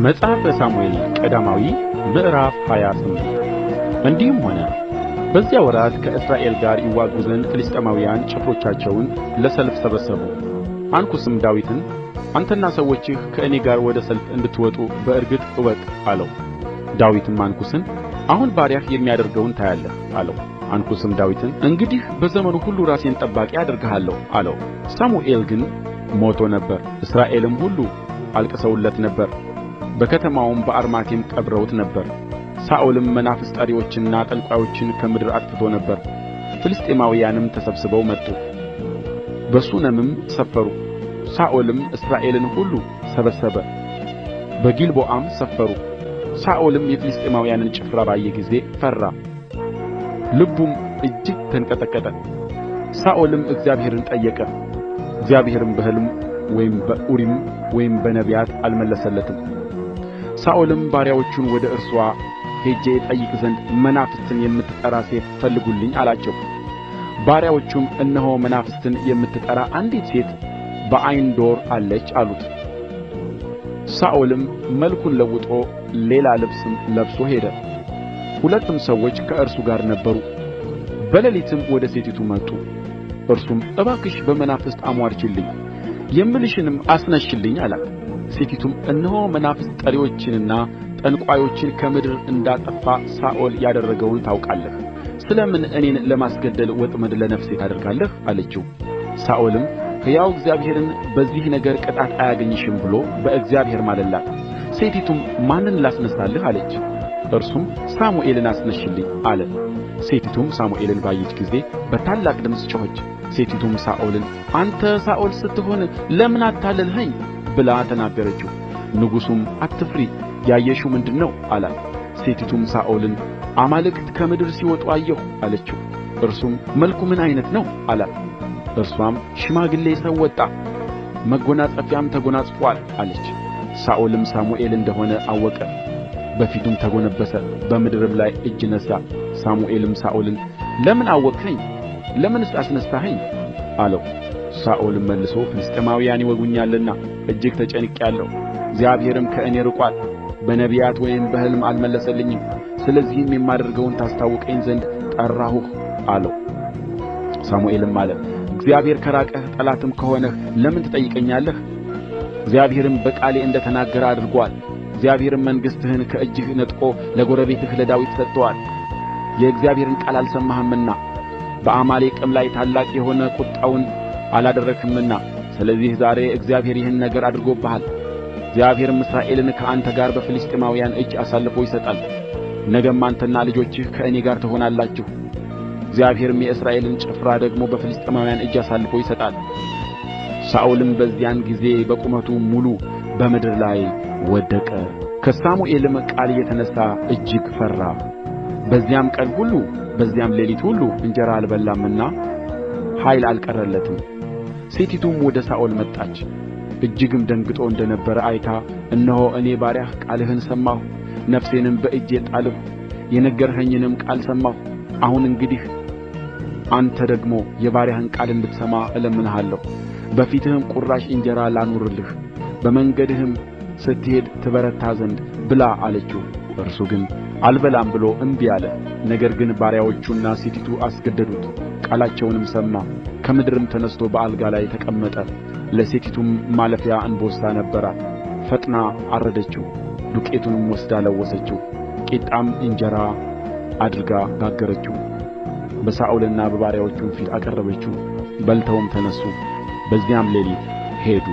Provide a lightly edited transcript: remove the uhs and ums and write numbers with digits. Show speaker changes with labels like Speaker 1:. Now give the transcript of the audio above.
Speaker 1: መጽሐፈ ሳሙኤል ቀዳማዊ ምዕራፍ 28 እንዲህም ሆነ በዚያ ወራት ከእስራኤል ጋር ይዋጉ ዘንድ ፍልስጥኤማውያን ጭፍሮቻቸውን ለሰልፍ ሰበሰቡ። አንኩስም ዳዊትን አንተና ሰዎችህ ከእኔ ጋር ወደ ሰልፍ እንድትወጡ በእርግጥ እወቅ አለው። ዳዊትም አንኩስን አሁን ባሪያህ የሚያደርገውን ታያለህ አለው። አንኩስም ዳዊትን እንግዲህ በዘመኑ ሁሉ ራሴን ጠባቂ አደርግሃለሁ አለው። ሳሙኤል ግን ሞቶ ነበር፣ እስራኤልም ሁሉ አልቅሰውለት ነበር። በከተማውም በአርማቴም ቀብረውት ነበር። ሳኦልም መናፍስት ጠሪዎችንና ጠንቋዮችን ከምድር አጥፍቶ ነበር። ፍልስጥኤማውያንም ተሰብስበው መጡ፣ በሱነምም ሰፈሩ። ሳኦልም እስራኤልን ሁሉ ሰበሰበ፣ በጊልቦዓም ሰፈሩ። ሳኦልም የፍልስጥኤማውያንን ጭፍራ ባየ ጊዜ ፈራ፣ ልቡም እጅግ ተንቀጠቀጠ። ሳኦልም እግዚአብሔርን ጠየቀ፣ እግዚአብሔርም በሕልም ወይም በኡሪም ወይም በነቢያት አልመለሰለትም። ሳኦልም ባሪያዎቹን ወደ እርስዋ ሄጄ እጠይቅ ዘንድ መናፍስትን የምትጠራ ሴት ፈልጉልኝ አላቸው። ባሪያዎቹም እነሆ መናፍስትን የምትጠራ አንዲት ሴት በዓይንዶር አለች አሉት። ሳኦልም መልኩን ለውጦ ሌላ ልብስም ለብሶ ሄደ። ሁለትም ሰዎች ከእርሱ ጋር ነበሩ። በሌሊትም ወደ ሴቲቱ መጡ። እርሱም እባክሽ በመናፍስት አሟርቺልኝ፣ የምልሽንም አስነሽልኝ አላት። ሴቲቱም እነሆ መናፍስት ጠሪዎችንና ጠንቋዮችን ከምድር እንዳጠፋ ሳኦል ያደረገውን ታውቃለህ። ስለ ምን እኔን ለማስገደል ወጥመድ ለነፍሴ ታደርጋለህ አለችው። ሳኦልም ሕያው እግዚአብሔርን በዚህ ነገር ቅጣት አያገኝሽም ብሎ በእግዚአብሔር ማለላት። ሴቲቱም ማንን ላስነሣልህ አለች። እርሱም ሳሙኤልን አስነሽልኝ አለ። ሴቲቱም ሳሙኤልን ባየች ጊዜ በታላቅ ድምፅ ጮኸች። ሴቲቱም ሳኦልን አንተ ሳኦል ስትሆን ለምን አታለልኸኝ ብላ ተናገረችው። ንጉሡም አትፍሪ፣ ያየሽው ምንድር ነው አላት። ሴቲቱም ሳኦልን አማልክት ከምድር ሲወጡ አየሁ አለችው። እርሱም መልኩ ምን ዓይነት ነው አላት። እርሷም ሽማግሌ ሰው ወጣ፣ መጐናጸፊያም ተጐናጽፎአል አለች። ሳኦልም ሳሙኤል እንደሆነ አወቀ፣ በፊቱም ተጐነበሰ፣ በምድርም ላይ እጅ ነሣ። ሳሙኤልም ሳኦልን ለምን አወክኸኝ? ለምንስ አስነሣኸኝ አለው። ሳኦልም መልሶ ፍልስጥኤማውያን ይወጉኛልና እጅግ ተጨንቄአለሁ፣ እግዚአብሔርም ከእኔ ርቆአል፣ በነቢያት ወይም በሕልም አልመለሰልኝም። ስለዚህም የማደርገውን ታስታውቀኝ ዘንድ ጠራሁህ አለው። ሳሙኤልም አለ እግዚአብሔር ከራቀህ ጠላትም ከሆነህ ለምን ትጠይቀኛለህ? እግዚአብሔርም በቃሌ እንደ ተናገረ አድርጎአል። እግዚአብሔርም መንግሥትህን ከእጅህ ነጥቆ ለጎረቤትህ ለዳዊት ሰጥቶአል። የእግዚአብሔርን ቃል አልሰማህምና በአማሌቅም ላይ ታላቅ የሆነ ቍጣውን አላደረግህምና ስለዚህ ዛሬ እግዚአብሔር ይህን ነገር አድርጎብሃል። እግዚአብሔርም እስራኤልን ከአንተ ጋር በፍልስጥኤማውያን እጅ አሳልፎ ይሰጣል። ነገም አንተና ልጆችህ ከእኔ ጋር ትሆናላችሁ። እግዚአብሔርም የእስራኤልን ጭፍራ ደግሞ በፍልስጥኤማውያን እጅ አሳልፎ ይሰጣል። ሳኦልም በዚያን ጊዜ በቁመቱ ሙሉ በምድር ላይ ወደቀ። ከሳሙኤልም ቃል የተነሣ እጅግ ፈራ። በዚያም ቀን ሁሉ በዚያም ሌሊት ሁሉ እንጀራ አልበላምና ኃይል አልቀረለትም። ሴቲቱም ወደ ሳኦል መጣች፣ እጅግም ደንግጦ እንደ ነበረ አይታ እነሆ እኔ ባሪያህ ቃልህን ሰማሁ፣ ነፍሴንም በእጄ ጣልሁ፣ የነገርኸኝንም ቃል ሰማሁ። አሁን እንግዲህ አንተ ደግሞ የባሪያህን ቃል እንድትሰማ እለምንሃለሁ። በፊትህም ቁራሽ እንጀራ ላኑርልህ፣ በመንገድህም ስትሄድ ትበረታ ዘንድ ብላ አለችው። እርሱ ግን አልበላም ብሎ እንቢ አለ። ነገር ግን ባሪያዎቹና ሴቲቱ አስገደዱት፣ ቃላቸውንም ሰማ። ከምድርም ተነሥቶ በአልጋ ላይ ተቀመጠ። ለሴቲቱም ማለፊያ እንቦሳ ነበራት፣ ፈጥና አረደችው፣ ዱቄቱንም ወስዳ ለወሰችው፣ ቂጣም እንጀራ አድርጋ ጋገረችው፣ በሳኦልና በባሪያዎቹም ፊት አቀረበችው። በልተውም ተነሡ፣ በዚያም ሌሊት ሄዱ።